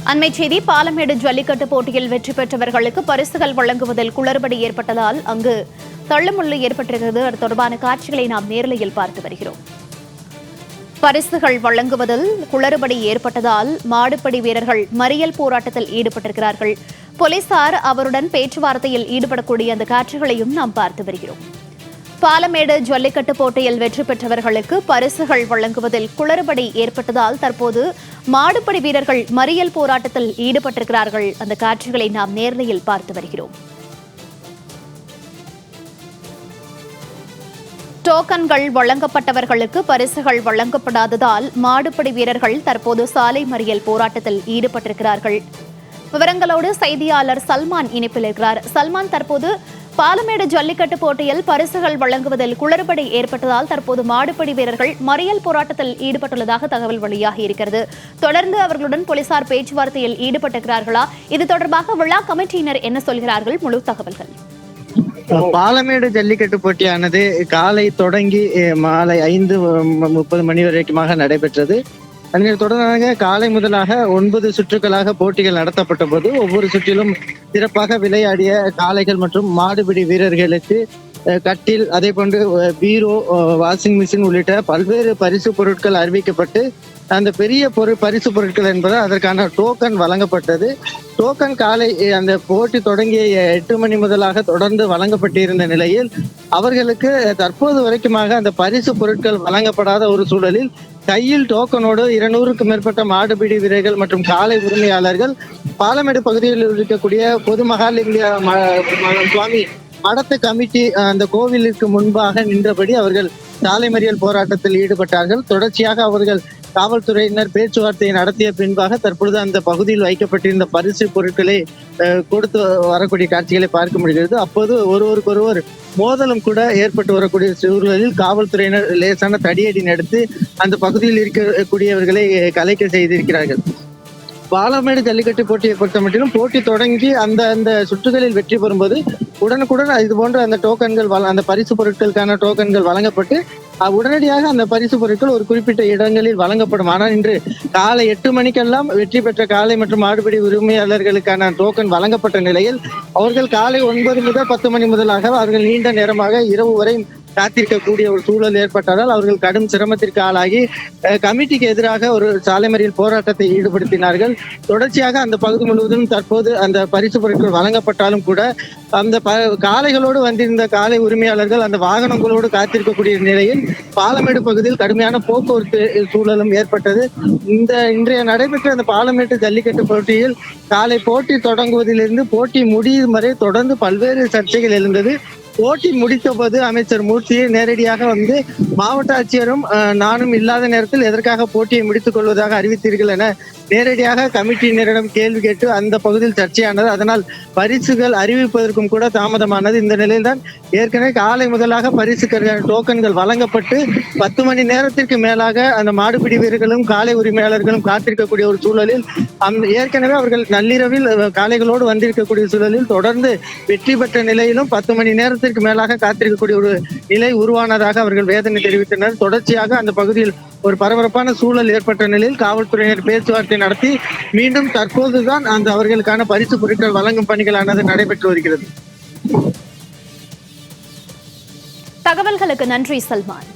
அண்மை செய்தி, பாலமேடு ஜல்லிக்கட்டு போட்டியில் வெற்றி பெற்றவர்களுக்கு பரிசுகள் வழங்குவதில் குளறுபடி ஏற்பட்டதால் அங்கு தள்ளுமுள்ளு ஏற்பட்டிருக்கிறது. அது தொடர்பான காட்சிகளை நாம் நேரலையில் பார்த்து வருகிறோம். பரிசுகள் வழங்குவதில் குளறுபடி ஏற்பட்டதால் மாடுபிடி வீரர்கள் மறியல் போராட்டத்தில் ஈடுபட்டிருக்கிறார்கள். போலீசார் அவருடன் பேச்சுவார்த்தையில் ஈடுபடக்கூடிய அந்த காட்சிகளையும் நாம் பார்த்து வருகிறோம். பாலமேடு ஜல்லிக்கட்டு போட்டியில் வெற்றி பெற்றவர்களுக்கு பரிசுகள் வழங்குவதில் குளறுபடி ஏற்பட்டதால் தற்போது மாடுபிடி வீரர்கள் மறியல் போராட்டத்தில் ஈடுபட்டிருக்கிறார்கள். அந்த காட்சிகளை நாம் நேரலையில் பார்த்து வருகிறோம். டோக்கன்கள் வழங்கப்பட்டவர்களுக்கு பரிசுகள் வழங்கப்படாததால் மாடுபிடி வீரர்கள் தற்போது சாலை மறியல் போராட்டத்தில் ஈடுபட்டிருக்கிறார்கள். விவரங்களோடு செய்தியாளர் சல்மான் இணைப்பில் இருக்கிறார். சல்மான், தற்போது பாலமேடு ஜல்லிக்கட்டு போட்டியில் பரிசுகள் வழங்குவதில் குளறுபடி ஏற்பட்டதால் தற்போது மாடுபிடி வீரர்கள் மறியல் போராட்டத்தில் ஈடுபட்டுள்ளதாக தகவல் வெளியாகி இருக்கிறது. தொடர்ந்து அவர்களுடன் போலீசார் பேச்சுவார்த்தையில் ஈடுபட்டிருக்கிறார்களா? இது தொடர்பாக விழா கமிட்டியினர் என்ன சொல்கிறார்கள்? முழு தகவல்கள். பாலமேடு ஜல்லிக்கட்டு போட்டியானது காலை தொடங்கி மாலை 5:30 மணி வரைக்குமாக நடைபெற்றது. அதனைத் தொடர்ந்து காலை முதலாக 9 சுற்றுகளாக போட்டிகள் நடத்தப்பட்ட போது ஒவ்வொரு சுற்றிலும் சிறப்பாக விளையாடிய காளைகள் மற்றும் மாடுபிடி வீரர்களுக்கு கட்டில், அதே போன்று பீரோ, வாஷிங் மிஷின் உள்ளிட்ட பல்வேறு பரிசு பொருட்கள் அறிவிக்கப்பட்டு அந்த பெரிய பரிசு பொருட்கள் என்பது அதற்கான டோக்கன் வழங்கப்பட்டது. டோக்கன் காலை அந்த போட்டி தொடங்கிய 8 மணி முதலாக தொடர்ந்து வழங்கப்பட்டிருந்த நிலையில் அவர்களுக்கு தற்போது வரைக்குமாக அந்த பரிசு பொருட்கள் வழங்கப்படாத ஒரு சூழலில் கையில் டோக்கனோடு 200க்கும் மேற்பட்ட மாடுபிடி வீரர்கள் மற்றும் காளை உரிமையாளர்கள் பாலமேடு பகுதியில் இருக்கக்கூடிய பொது மகாலிங்க சுவாமி மடத்து கமிட்டி அந்த கோவிலுக்கு முன்பாக நின்றபடி அவர்கள் சாலை மறியல் போராட்டத்தில் ஈடுபட்டார்கள். தொடர்ச்சியாக அவர்கள் காவல்துறையினர் பேச்சுவார்த்தையை நடத்திய பின்பாக தற்பொழுது அந்த பகுதியில் வைக்கப்பட்டிருந்த பரிசு பொருட்களை கொடுத்து வரக்கூடிய காட்சிகளை பார்க்க முடிகிறது. அப்போது ஒருவருக்கொருவர் மோதலும் கூட ஏற்பட்டு வரக்கூடிய சூழலில் காவல்துறையினர் லேசான தடியடி நடத்தி அந்த பகுதியில் இருக்கக்கூடியவர்களை கலைக்க செய்திருக்கிறார்கள். பாலமேடு ஜல்லிக்கட்டு போட்டியை பொறுத்த மட்டிலும் போட்டி தொடங்கி அந்த சுற்றுகளில் வெற்றி பெறும்போது உடனுக்குடன் இது போன்ற அந்த டோக்கன்கள் அந்த பரிசு பொருட்களுக்கான டோக்கன்கள் வழங்கப்பட்டு உடனடியாக அந்த பரிசு பொருட்கள் ஒரு குறிப்பிட்ட இடங்களில் வழங்கப்படும். ஆனால் இன்று காலை 8 மணிக்கெல்லாம் வெற்றி பெற்ற காளை மற்றும் மாடுபிடி உரிமையாளர்களுக்கான டோக்கன் வழங்கப்பட்ட நிலையில் அவர்கள் காலை 9 முதல் 10 மணி முதலாக அவர்கள் நீண்ட நேரமாக இரவு வரை காத்திருக்கக்கூடிய ஒரு சூழல் ஏற்பட்டதால் அவர்கள் கடும் சிரமத்திற்கு ஆளாகி கமிட்டிக்கு எதிராக ஒரு சாலை மறியல் போராட்டத்தை ஈடுபடுத்தினார்கள். தொடர்ச்சியாக அந்த பகுதி முழுவதும் தற்போது அந்த பரிசு பொருட்கள் வழங்கப்பட்டாலும் கூட அந்த காளைகளோடு வந்திருந்த காளை உரிமையாளர்கள் அந்த வாகனங்களோடு காத்திருக்கக்கூடிய நிலையில் பாலமேடு பகுதியில் கடுமையான போக்குவரத்து சூழலும் ஏற்பட்டது. இன்றைய நடைபெற்ற அந்த பாலமேடு ஜல்லிக்கட்டு போட்டியில் காலை போட்டி தொடங்குவதிலிருந்து போட்டி முடியும் வரை தொடர்ந்து பல்வேறு சர்ச்சைகள் எழுந்தது. போட்டி முடித்த போது அமைச்சர் மூர்த்தியை நேரடியாக வந்து மாவட்ட ஆட்சியரும் நானும் இல்லாத நேரத்தில் எதற்காக போட்டியை முடித்துக் கொள்வதாக அறிவித்தீர்கள் என நேரடியாக கமிட்டியினரிடம் கேள்வி கேட்டு அந்த பகுதியில் சர்ச்சையானது. அதனால் பரிசுகள் அறிவிப்பதற்கும் கூட தாமதமானது. இந்த நிலையில்தான் ஏற்கனவே காலை முதலாக பரிசுக்கான டோக்கன்கள் வழங்கப்பட்டு 10 மணி நேரத்திற்கு மேலாக அந்த மாடுபிடி வீரர்களும் காளை உரிமையாளர்களும் காத்திருக்கக்கூடிய ஒரு சூழலில் ஏற்கனவே அவர்கள் நள்ளிரவில் காளைகளோடு வந்திருக்கக்கூடிய சூழலில் தொடர்ந்து வெற்றி பெற்ற நிலையிலும் 10 மணி நேரத்திற்கு மேலாக காத்திருக்கக்கூடிய ஒரு நிலை உருவானதாக அவர்கள் வேதனை தெரிவித்தனர். தொடர்ச்சியாக அந்த பகுதியில் ஒரு பரபரப்பான சூழல் ஏற்பட்ட நிலையில் காவல்துறையினர் பேச்சுவார்த்தை நடத்தி மீண்டும் தற்போதுதான் அந்த அவர்களுக்கான பரிசு பொருட்கள் வழங்கும் பணிகளானது நடைபெற்று வருகிறது. தகவல்களுக்கு நன்றி சல்மான்.